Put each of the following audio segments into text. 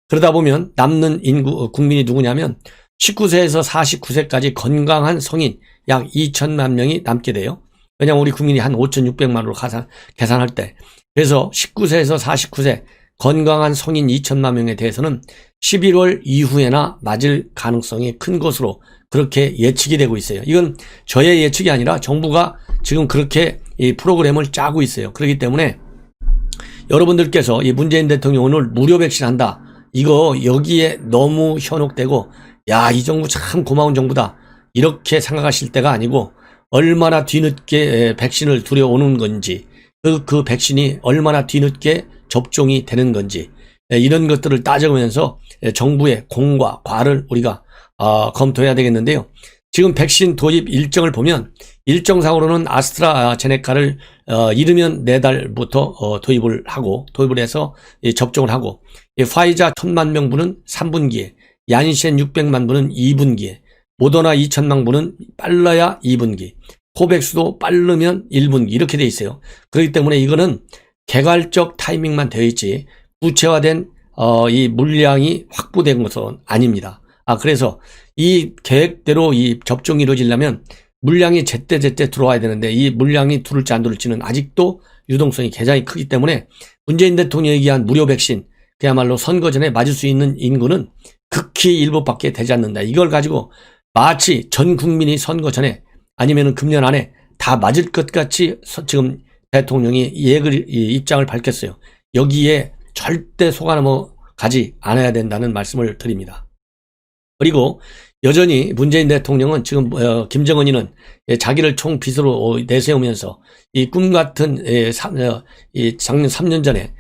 그러다 보면 남는 국민이 누구냐면 19세에서 49세까지 건강한 성인 약 2천만 명이 남게 돼요. 왜냐하면 우리 국민이 한 5,600만으로 계산할 때. 그래서 19세에서 49세 건강한 성인 2천만 명에 대해서는 11월 이후에나 맞을 가능성이 큰 것으로 그렇게 예측이 되고 있어요. 이건 저의 예측이 아니라 정부가 지금 그렇게 이 프로그램을 짜고 있어요. 그렇기 때문에 여러분들께서 이 문재인 대통령 오늘 무료 백신 한다. 이거 여기에 너무 현혹되고 야, 이 정부 참 고마운 정부다. 이렇게 생각하실 때가 아니고 얼마나 뒤늦게 백신을 들여오는 건지 그 백신이 얼마나 뒤늦게 접종이 되는 건지 이런 것들을 따져보면서 정부의 공과 과를 우리가 검토해야 되겠는데요. 지금 백신 도입 일정을 보면 일정상으로는 아스트라제네카를 이르면 내달부터 도입을 해서 접종을 하고 화이자 1,000만 명분은 3분기에 야니센 600만 분은 2분기에 모더나 2천만 분은 빨라야 2분기 코백스도 빠르면 1분기 이렇게 돼 있어요. 그렇기 때문에 이거는 개괄적 타이밍만 되어 있지 구체화된 이 물량이 확보된 것은 아닙니다. 그래서 이 계획대로 이 접종이 이루어지려면 물량이 제때 들어와야 되는데 이 물량이 들을지 안 들을지는 아직도 유동성이 굉장히 크기 때문에 문재인 대통령이 얘기한 무료 백신 그야말로 선거 전에 맞을 수 있는 인구는 극히 일부밖에 되지 않는다. 이걸 가지고 마치 전 국민이 선거 전에 아니면은 금년 안에 다 맞을 것 같이 지금 대통령이 입장을 밝혔어요. 여기에 절대 속아 넘어가지 않아야 된다는 말씀을 드립니다. 그리고 여전히 문재인 대통령은 지금 김정은이는 자기를 총비서로 내세우면서 이 꿈같은 작년 3년 전에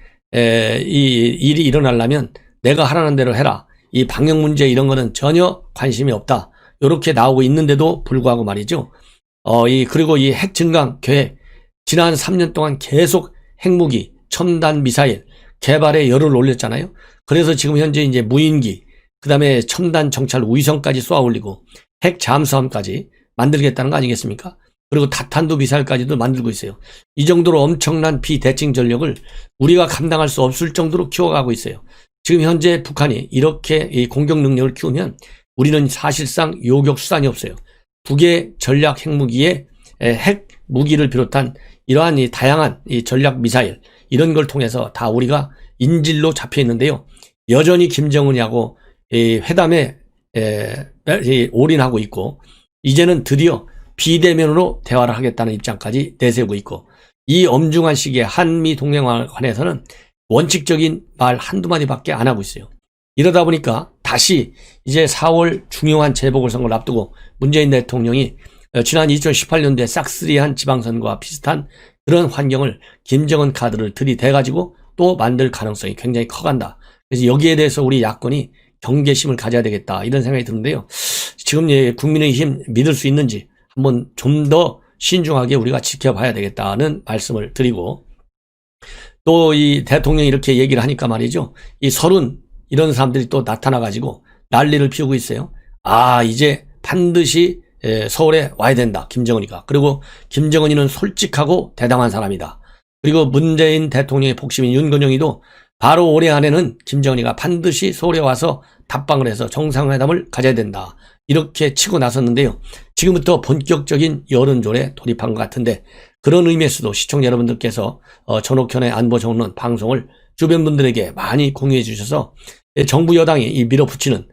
이 일이 일어나려면 내가 하라는 대로 해라. 이 방역 문제 이런 거는 전혀 관심이 없다. 이렇게 나오고 있는데도 불구하고 말이죠. 그리고 이 핵 증강 계획 지난 3년 동안 계속 핵무기, 첨단 미사일 개발에 열을 올렸잖아요. 그래서 지금 현재 이제 무인기, 그 다음에 첨단 정찰 위성까지 쏘아 올리고 핵 잠수함까지 만들겠다는 거 아니겠습니까? 그리고 타탄두 미사일까지도 만들고 있어요. 이 정도로 엄청난 비대칭 전력을 우리가 감당할 수 없을 정도로 키워가고 있어요. 지금 현재 북한이 이렇게 이 공격 능력을 키우면 우리는 사실상 요격 수단이 없어요. 북의 전략 핵무기에 핵 무기를 비롯한 이러한 이 다양한 이 전략 미사일 이런 걸 통해서 다 우리가 인질로 잡혀 있는데요. 여전히 김정은이하고 이 회담에 올인하고 있고 이제는 드디어 비대면으로 대화를 하겠다는 입장까지 내세우고 있고 이 엄중한 시기에 한미 동맹에 관해서는 원칙적인 말 한두 마디밖에 안 하고 있어요. 이러다 보니까 다시 이제 4월 중요한 재보궐선거를 앞두고 문재인 대통령이 지난 2018년도에 싹쓸이한 지방선거와 비슷한 그런 환경을 김정은 카드를 들이대가지고 또 만들 가능성이 굉장히 커간다. 그래서 여기에 대해서 우리 야권이 경계심을 가져야 되겠다 이런 생각이 드는데요. 지금 국민의힘 믿을 수 있는지 한번 좀 더 신중하게 우리가 지켜봐야 되겠다는 말씀을 드리고 또 이 대통령이 이렇게 얘기를 하니까 말이죠. 이 서른 이런 사람들이 또 나타나가지고 난리를 피우고 있어요. 이제 반드시 서울에 와야 된다. 김정은이가. 그리고 김정은이는 솔직하고 대담한 사람이다. 그리고 문재인 대통령의 복심인 윤건영이도 바로 올해 안에는 김정은이가 반드시 서울에 와서 답방을 해서 정상회담을 가져야 된다. 이렇게 치고 나섰는데요. 지금부터 본격적인 여론조례에 돌입한 것 같은데 그런 의미에서도 시청자 여러분들께서 전옥현의 안보정론 방송을 주변 분들에게 많이 공유해 주셔서 정부 여당이 이 밀어붙이는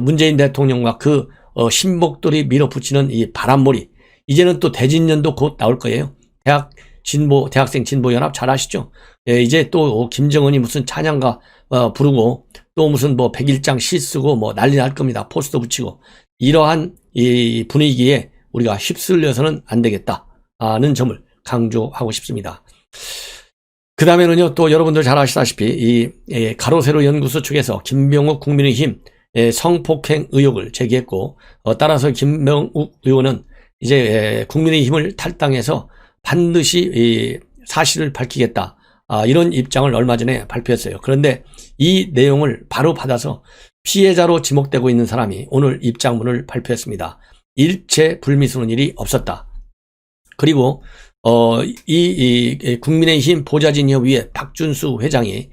문재인 대통령과 그 신복들이 밀어붙이는 이 바람몰이 이제는 또 대진년도 곧 나올 거예요. 대학생 진보연합 잘 아시죠? 이제 또 김정은이 무슨 찬양가 부르고 또 무슨 뭐 백일장 시 쓰고 뭐 난리 날 겁니다. 포스터 붙이고 이러한 이 분위기에 우리가 휩쓸려서는 안 되겠다는 점을 강조하고 싶습니다. 그 다음에는요, 또 여러분들 잘 아시다시피 이 가로세로 연구소 측에서 김병욱 국민의힘 성폭행 의혹을 제기했고 따라서 김병욱 의원은 이제 국민의힘을 탈당해서 반드시 이 사실을 밝히겠다. 이런 입장을 얼마 전에 발표했어요. 그런데 이 내용을 바로 받아서 피해자로 지목되고 있는 사람이 오늘 입장문을 발표했습니다. 일체 불미스러운 일이 없었다. 그리고 이 국민의힘 보좌진협의회 박준수 회장이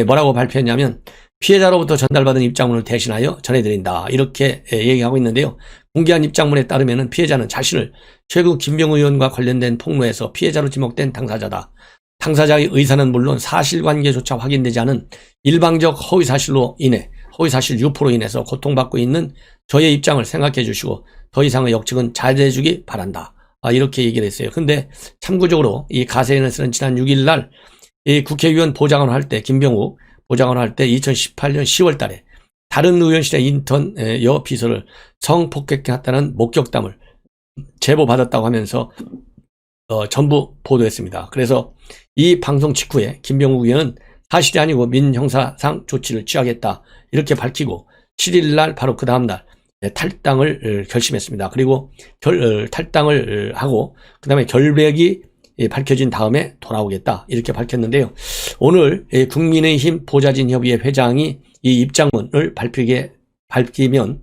뭐라고 발표했냐면 피해자로부터 전달받은 입장문을 대신하여 전해드린다. 이렇게 얘기하고 있는데요. 공개한 입장문에 따르면 피해자는 자신을 최근 김병우 의원과 관련된 폭로에서 피해자로 지목된 당사자다. 당사자의 의사는 물론 사실관계조차 확인되지 않은 일방적 허위사실 유포로 인해서 고통받고 있는 저의 입장을 생각해 주시고 더 이상의 역측은 자제해 주기 바란다. 이렇게 얘기를 했어요. 근데 참고적으로 이 가세인에서는 지난 6일 날 이 국회의원 보좌관을 할 때, 김병우 보좌관을 할 때 2018년 10월 달에 다른 의원실의 인턴 여 비서를 성폭행했다는 목격담을 제보받았다고 하면서 전부 보도했습니다. 그래서 이 방송 직후에 김병우 의원은 사실이 아니고 민형사상 조치를 취하겠다 이렇게 밝히고 7일 날 바로 그 다음날 탈당을 결심했습니다. 그리고 탈당을 하고 그 다음에 결백이 밝혀진 다음에 돌아오겠다 이렇게 밝혔는데요. 오늘 국민의힘 보좌진협의회 회장이 이 입장문을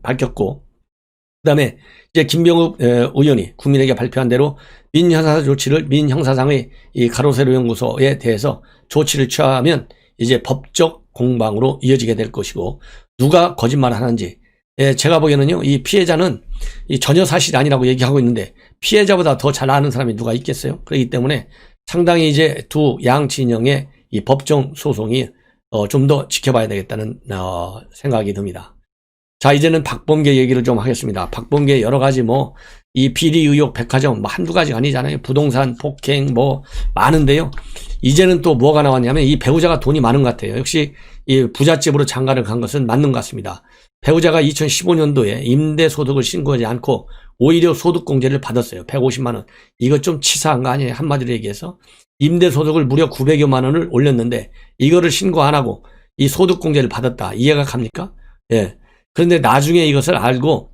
밝혔고 그 다음에 이제 김병우 의원이 국민에게 발표한 대로 민형사 조치를 민형사상의 이 가로세로 연구소에 대해서 조치를 취하면 이제 법적 공방으로 이어지게 될 것이고 누가 거짓말을 하는지 제가 보기에는요 이 피해자는 전혀 사실이 아니라고 얘기하고 있는데 피해자보다 더 잘 아는 사람이 누가 있겠어요? 그렇기 때문에 상당히 이제 두 양 진영의 이 법정 소송이 좀 더 지켜봐야 되겠다는 생각이 듭니다. 자, 이제는 박범계 얘기를 좀 하겠습니다. 박범계 여러 가지 이 비리 의혹 백화점 한두 가지가 아니잖아요. 부동산 폭행 많은데요. 이제는 또 뭐가 나왔냐면 이 배우자가 돈이 많은 것 같아요. 역시 이 부잣집으로 장가를 간 것은 맞는 것 같습니다. 배우자가 2015년도에 임대소득을 신고하지 않고 오히려 소득공제를 받았어요. 150만 원. 이거 좀 치사한 거 아니에요? 한마디로 얘기해서. 임대소득을 무려 900여만 원을 올렸는데 이거를 신고 안 하고 이 소득공제를 받았다. 이해가 갑니까? 예. 그런데 나중에 이것을 알고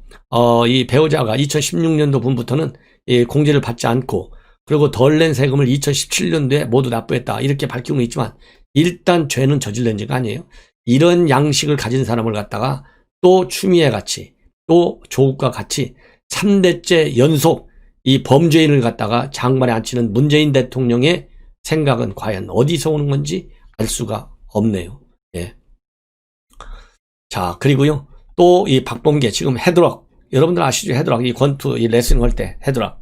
이 배우자가 2016년도 분부터는 이 공제를 받지 않고 그리고 덜 낸 세금을 2017년도에 모두 납부했다. 이렇게 밝히고 있지만 일단 죄는 저질른 죄가 아니에요. 이런 양식을 가진 사람을 갖다가 또 추미애 같이 또 조국과 같이 3대째 연속 이 범죄인을 갖다가 장관에 앉히는 문재인 대통령의 생각은 과연 어디서 오는 건지 알 수가 없네요. 예. 자, 그리고요. 또 이 박범계 지금 헤드락 여러분들 아시죠? 헤드락 이 권투 이 레슬링 할 때 헤드락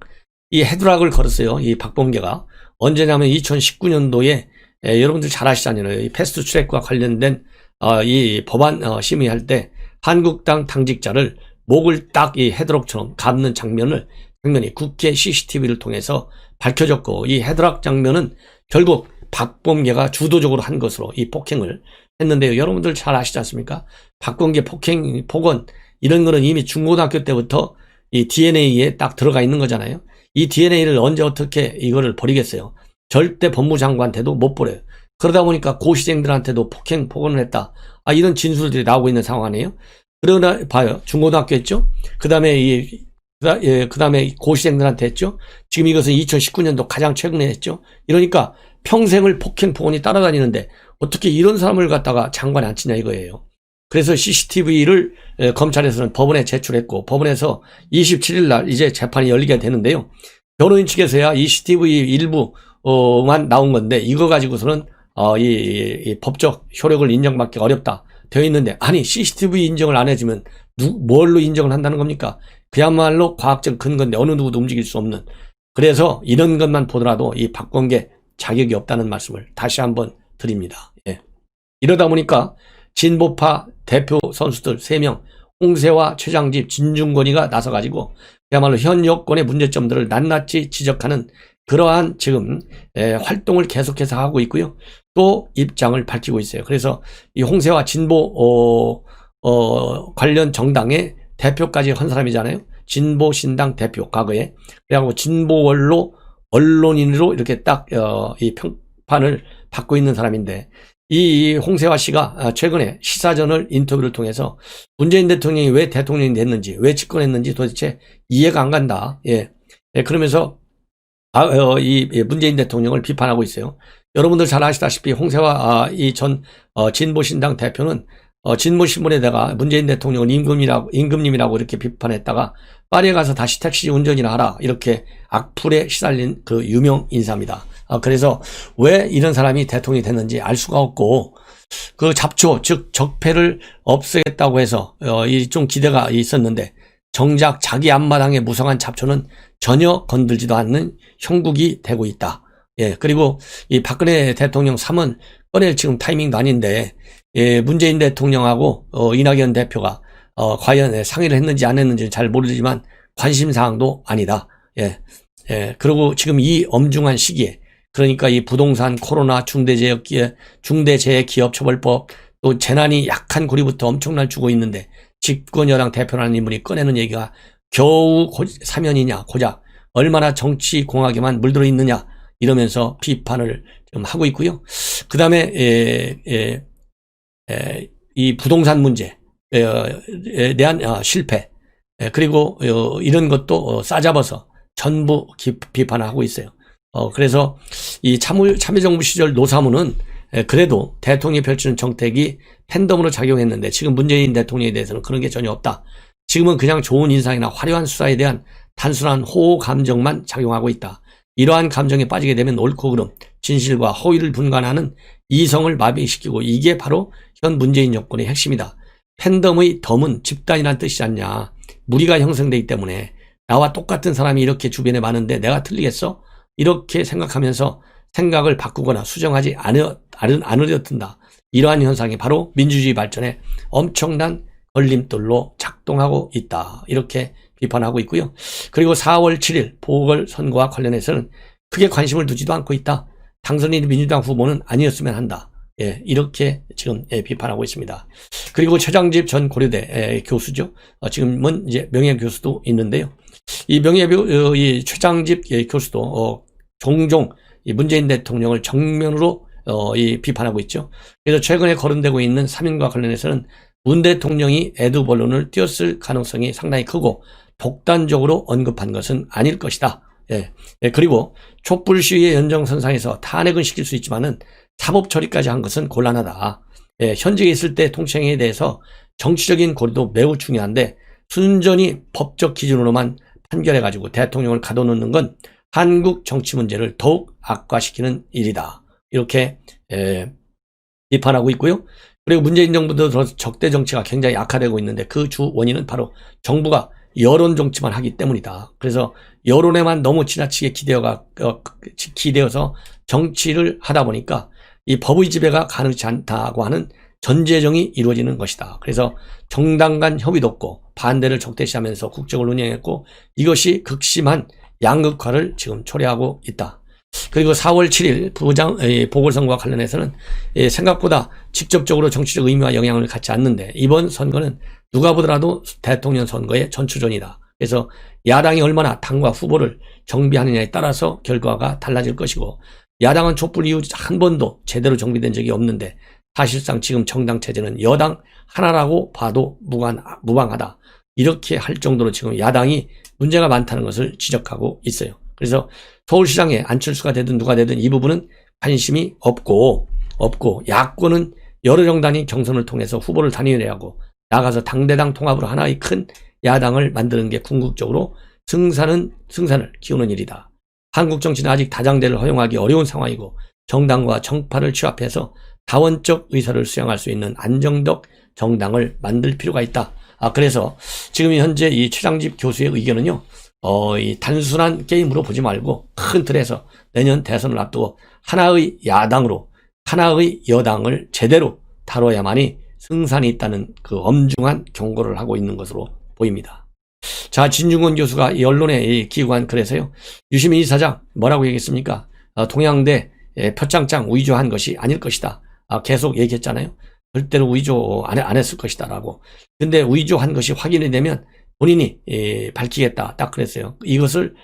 이 헤드락을 걸었어요. 이 박범계가 언제냐면 2019년도에 여러분들 잘 아시잖아요. 이 패스트 트랙과 관련된 이 법안 심의할 때 한국당 당직자를 목을 딱 이 헤드락처럼 감는 장면이 국회 CCTV를 통해서 밝혀졌고 이 헤드락 장면은 결국 박범계가 주도적으로 한 것으로 이 폭행을 했는데요. 여러분들 잘 아시지 않습니까? 박범계 폭언 이런 거는 이미 중고등학교 때부터 이 DNA에 딱 들어가 있는 거잖아요. 이 DNA를 언제 어떻게 이거를 버리겠어요? 절대 법무장관한테도 못 버려요. 그러다 보니까 고시생들한테도 폭언을 했다. 이런 진술들이 나오고 있는 상황 아니에요? 그러나 봐요. 중고등학교 했죠? 그 다음에 고시생들한테 했죠? 지금 이것은 2019년도 가장 최근에 했죠? 이러니까 평생을 폭언이 따라다니는데 어떻게 이런 사람을 갖다가 장관에 앉히냐 이거예요. 그래서 CCTV를 검찰에서는 법원에 제출했고 법원에서 27일 날 이제 재판이 열리게 되는데요. 변호인 측에서야 이 CCTV 일부만 나온 건데 이거 가지고서는 이 법적 효력을 인정받기 어렵다 되어 있는데 아니 CCTV 인정을 안 해주면 뭘로 인정을 한다는 겁니까? 그야말로 과학적 근거인데 어느 누구도 움직일 수 없는 그래서 이런 것만 보더라도 이 박범계 자격이 없다는 말씀을 다시 한번 드립니다. 예. 이러다 보니까 진보파 대표 선수들 3명 홍세화, 최장집, 진중권이가 나서가지고 그야말로 현 여권의 문제점들을 낱낱이 지적하는 그러한 지금 활동을 계속해서 하고 있고요. 또 입장을 밝히고 있어요. 그래서 이 홍세화 진보 관련 정당의 대표까지 한 사람이잖아요. 진보신당 대표 과거에 그래갖고 진보원로 언론인으로 이렇게 딱 이 평판을 받고 있는 사람인데 이 홍세화 씨가 최근에 시사저널 인터뷰를 통해서 문재인 대통령이 왜 대통령이 됐는지 왜 집권했는지 도대체 이해가 안 간다. 예. 그러면서 이 문재인 대통령을 비판하고 있어요. 여러분들 잘 아시다시피 홍세화 이 전 진보신당 대표는 진보신문에다가 문재인 대통령을 임금님이라고 이렇게 비판했다가 파리에 가서 다시 택시 운전이나 하라 이렇게 악플에 시달린 그 유명 인사입니다. 그래서 왜 이런 사람이 대통령이 됐는지 알 수가 없고 그 잡초, 즉 적폐를 없애겠다고 해서 이 좀 기대가 있었는데 정작 자기 앞마당의 무성한 잡초는 전혀 건들지도 않는 형국이 되고 있다. 예, 그리고 이 박근혜 대통령 3은 꺼낼 지금 타이밍도 아닌데, 예, 문재인 대통령하고 이낙연 대표가 과연 상의를 했는지 안 했는지 잘 모르지만 관심 사항도 아니다. 예, 예, 그리고 지금 이 엄중한 시기에, 그러니까 이 부동산, 코로나, 중대재해기업처벌법, 또 재난이 약한 고리부터 엄청난 주고 있는데 집권여당 대표라는 인물이 꺼내는 얘기가 겨우 사면이냐, 고작 얼마나 정치공학에만 물들어 있느냐, 이러면서 비판을 좀 하고 있고요. 그 다음에 이 부동산 문제에 대한 실패, 그리고 이런 것도 싸잡아서 전부 비판하고 있어요. 그래서 이 참여정부 시절 노사모는 그래도 대통령이 펼치는 정책이 팬덤으로 작용했는데 지금 문재인 대통령에 대해서는 그런 게 전혀 없다. 지금은 그냥 좋은 인상이나 화려한 수사에 대한 단순한 호호 감정만 작용하고 있다. 이러한 감정에 빠지게 되면 옳고 그름, 진실과 허위를 분간하는 이성을 마비시키고 이게 바로 현 문재인 정권의 핵심이다. 팬덤의 덤은 집단이란 뜻이지 않냐. 무리가 형성되기 때문에 나와 똑같은 사람이 이렇게 주변에 많은데 내가 틀리겠어? 이렇게 생각하면서 생각을 바꾸거나 수정하지 않으려 든다. 이러한 현상이 바로 민주주의 발전에 엄청난 걸림돌로 작동하고 있다. 이렇게 비판하고 있고요. 그리고 4월 7일 보궐선거와 관련해서는 크게 관심을 두지도 않고 있다. 당선인 민주당 후보는 아니었으면 한다. 예, 이렇게 지금 비판하고 있습니다. 그리고 최장집 전 고려대 교수죠. 지금은 이제 명예교수도 있는데요. 이 최장집 교수도 종종 이 문재인 대통령을 정면으로 비판하고 있죠. 그래서 최근에 거론되고 있는 사면과 관련해서는 문 대통령이 애두번론을 띄웠을 가능성이 상당히 크고 독단적으로 언급한 것은 아닐 것이다. 예. 그리고 촛불 시위의 연장선상에서 탄핵은 시킬 수 있지만은 사법 처리까지 한 것은 곤란하다. 예. 현직에 있을 때 통치행위에 대해서 정치적인 고려도 매우 중요한데 순전히 법적 기준으로만 판결해가지고 대통령을 가둬놓는 건 한국 정치 문제를 더욱 악화시키는 일이다. 이렇게 비판하고 있고요. 그리고 문재인 정부도 들어서 적대 정치가 굉장히 악화되고 있는데 그 주 원인은 바로 정부가 여론 정치만 하기 때문이다. 그래서 여론에만 너무 지나치게 기대어서 정치를 하다 보니까 이 법의 지배가 가능치 않다고 하는 전제정이 이루어지는 것이다. 그래서 정당 간 협의도 없고 반대를 적대시하면서 국정을 운영했고 이것이 극심한 양극화를 지금 초래하고 있다. 그리고 4월 7일 보궐선거와 관련해서는 생각보다 직접적으로 정치적 의미와 영향을 갖지 않는데 이번 선거는 누가 보더라도 대통령 선거의 전추전이다. 그래서 야당이 얼마나 당과 후보를 정비하느냐에 따라서 결과가 달라질 것이고 야당은 촛불 이후 한 번도 제대로 정비된 적이 없는데 사실상 지금 정당 체제는 여당 하나라고 봐도 무방하다. 이렇게 할 정도로 지금 야당이 문제가 많다는 것을 지적하고 있어요. 그래서 서울시장에 안철수가 되든 누가 되든 이 부분은 관심이 없고 야권은 여러 정당이 경선을 통해서 후보를 단일화하고 나가서 당대당 통합으로 하나의 큰 야당을 만드는 게 궁극적으로 승산을 키우는 일이다. 한국 정치는 아직 다당제를 허용하기 어려운 상황이고 정당과 정파를 취합해서 다원적 의사를 수행할 수 있는 안정적 정당을 만들 필요가 있다. 그래서 지금 현재 이 최장집 교수의 의견은요, 이 단순한 게임으로 보지 말고 큰 틀에서 내년 대선을 앞두고 하나의 야당으로 하나의 여당을 제대로 다뤄야만이 승산이 있다는 그 엄중한 경고를 하고 있는 것으로 보입니다. 자, 진중권 교수가 이 언론에 기고한 글에서요, 유시민 이사장 뭐라고 얘기했습니까? 동양대 표창장 위조한 것이 아닐 것이다. 계속 얘기했잖아요. 절대로 위조 안 했을 것이다라고. 근데 위조한 것이 확인이 되면 본인이 밝히겠다. 딱 그랬어요. 이것을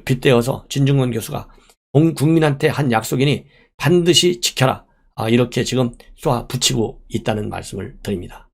빗대어서 진중권 교수가 국민한테 한 약속이니 반드시 지켜라. 이렇게 지금 쏘아붙이고 있다는 말씀을 드립니다.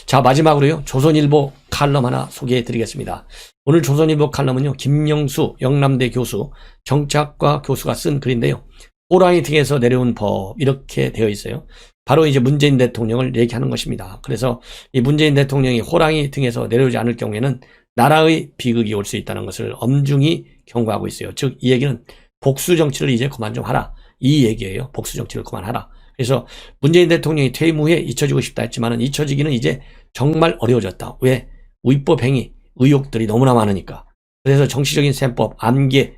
자, 마지막으로요, 조선일보 칼럼 하나 소개해 드리겠습니다. 오늘 조선일보 칼럼은요, 김영수 영남대 교수, 정치학과 교수가 쓴 글인데요. 호랑이 등에서 내려온 법, 이렇게 되어 있어요. 바로 이제 문재인 대통령을 얘기하는 것입니다. 그래서 이 문재인 대통령이 호랑이 등에서 내려오지 않을 경우에는 나라의 비극이 올 수 있다는 것을 엄중히 경고하고 있어요. 즉, 이 얘기는 복수 정치를 이제 그만 좀 하라. 이 얘기예요. 복수 정치를 그만하라. 그래서 문재인 대통령이 퇴임 후에 잊혀지고 싶다 했지만은 잊혀지기는 이제 정말 어려워졌다. 왜? 위법 행위, 의혹들이 너무나 많으니까. 그래서 정치적인 셈법, 암계,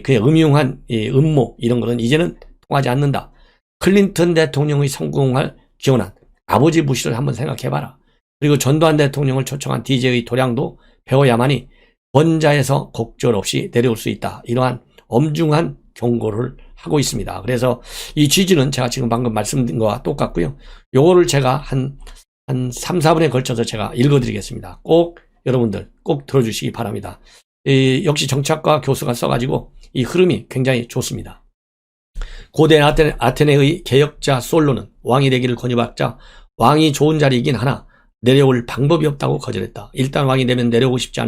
그냥 음흉한 음모 이런 거는 이제는 통하지 않는다. 클린턴 대통령의 성공을 기원한 아버지 부시를 한번 생각해봐라. 그리고 전두환 대통령을 초청한 DJ의 도량도 배워야만이 원자에서 곡절 없이 내려올 수 있다. 이러한 엄중한 경고를 하고 있습니다. 그래서 이 취지는 제가 지금 방금 말씀드린 것과 똑같고요. 요거를 제가 한 3, 4분에 걸쳐서 제가 읽어드리겠습니다. 꼭 여러분들 꼭 들어주시기 바랍니다. 역시 정치학과 교수가 써가지고 이 흐름이 굉장히 좋습니다. 고대 아테네의 개혁자 솔로는 왕이 되기를 권유받자 왕이 좋은 자리이긴 하나 내려올 방법이 없다고 거절했다. 일단 왕이 되면 내려오고 쉽지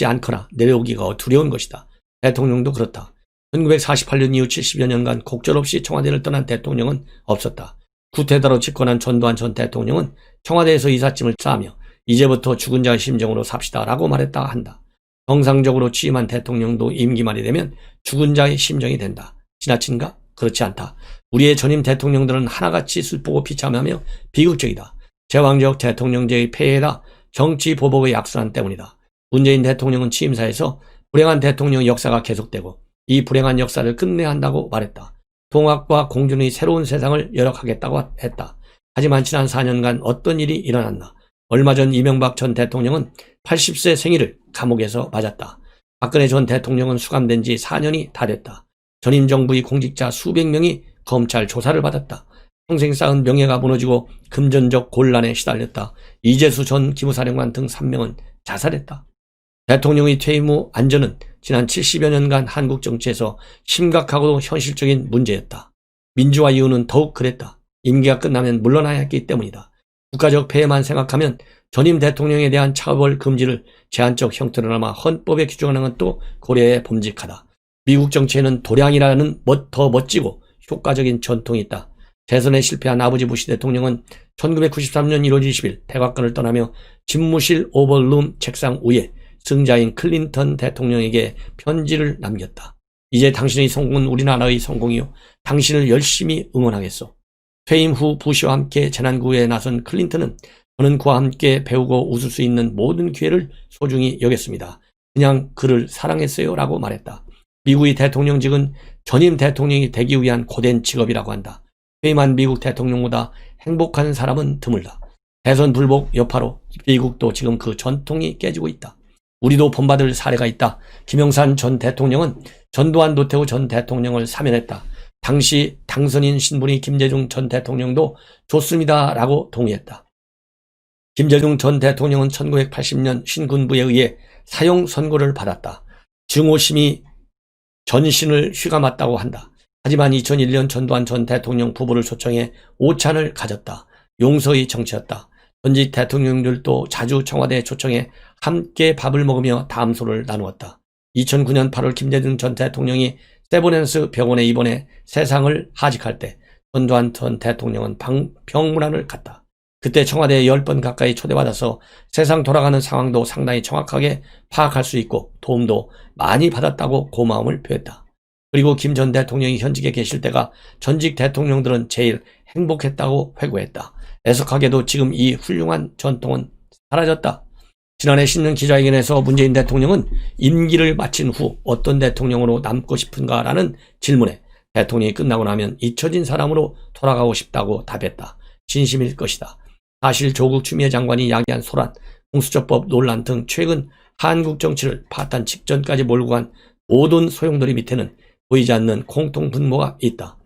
않거나 내려오기가 두려운 것이다. 대통령도 그렇다. 1948년 이후 70여 년간 곡절 없이 청와대를 떠난 대통령은 없었다. 구테타로 집권한 전두환 전 대통령은 청와대에서 이삿짐을 싸며 이제부터 죽은 자의 심정으로 삽시다 라고 말했다 한다. 정상적으로 취임한 대통령도 임기 말이 되면 죽은 자의 심정이 된다. 지나친가? 그렇지 않다. 우리의 전임 대통령들은 하나같이 슬프고 비참하며 비극적이다. 제왕적 대통령제의 폐해다. 정치 보복의 약순환 때문이다. 문재인 대통령은 취임사에서 불행한 대통령 역사가 계속되고 이 불행한 역사를 끝내야 한다고 말했다. 통합과 공존의 새로운 세상을 열어가겠다고 했다. 하지만 지난 4년간 어떤 일이 일어났나? 얼마 전 이명박 전 대통령은 80세 생일을 감옥에서 맞았다. 박근혜 전 대통령은 수감된 지 4년이 다 됐다. 전임 정부의 공직자 수백 명이 검찰 조사를 받았다. 평생 쌓은 명예가 무너지고 금전적 곤란에 시달렸다. 이재수 전 기무사령관 등 3명은 자살했다. 대통령의 퇴임 후 안전은 지난 70여 년간 한국 정치에서 심각하고도 현실적인 문제였다. 민주화 이유는 더욱 그랬다. 임기가 끝나면 물러나야 했기 때문이다. 국가적 폐해만 생각하면 전임 대통령에 대한 처벌 금지를 제한적 형태로 남아 헌법에 규정하는 건 또 고려해 봄직하다. 미국 정치에는 도량이라는 더 멋지고 효과적인 전통이 있다. 대선에 실패한 아버지 부시 대통령은 1993년 1월 20일 백악관을 떠나며 집무실 오벌룸 책상 위에 승자인 클린턴 대통령에게 편지를 남겼다. 이제 당신의 성공은 우리나라의 성공이요. 당신을 열심히 응원하겠소. 퇴임 후 부시와 함께 재난구호에 나선 클린턴은 저는 그와 함께 배우고 웃을 수 있는 모든 기회를 소중히 여겼습니다. 그냥 그를 사랑했어요 라고 말했다. 미국의 대통령직은 전임 대통령이 되기 위한 고된 직업이라고 한다. 퇴임한 미국 대통령보다 행복한 사람은 드물다. 대선 불복 여파로 미국도 지금 그 전통이 깨지고 있다. 우리도 본받을 사례가 있다. 김영삼 전 대통령은 전두환 노태우 전 대통령을 사면했다. 당시 당선인 신분이 김대중 전 대통령도 좋습니다 라고 동의했다. 김대중 전 대통령은 1980년 신군부에 의해 사형 선고를 받았다. 증오심이 전신을 휘감았다고 한다. 하지만 2001년 전두환 전 대통령 부부를 초청해 오찬을 가졌다. 용서의 정치였다. 전직 대통령들도 자주 청와대에 초청해 함께 밥을 먹으며 담소를 나누었다. 2009년 8월 김대중 전 대통령이 세브란스 병원에 입원해 세상을 하직할 때 전두환 전 대통령은 병문안을 갔다. 그때 청와대에 10번 가까이 초대받아서 세상 돌아가는 상황도 상당히 정확하게 파악할 수 있고 도움도 많이 받았다고 고마움을 표했다. 그리고 김 전 대통령이 현직에 계실 때가 전직 대통령들은 제일 행복했다고 회고했다. 애석하게도 지금 이 훌륭한 전통은 사라졌다. 지난해 신년 기자회견에서 문재인 대통령은 임기를 마친 후 어떤 대통령으로 남고 싶은가라는 질문에 대통령이 끝나고 나면 잊혀진 사람으로 돌아가고 싶다고 답했다. 진심일 것이다. 사실 조국 추미애 장관이 야기한 소란, 공수처법 논란 등 최근 한국 정치를 파탄 직전까지 몰고 간 모든 소용돌이 밑에는 보이지 않는 공통 분모가 있다.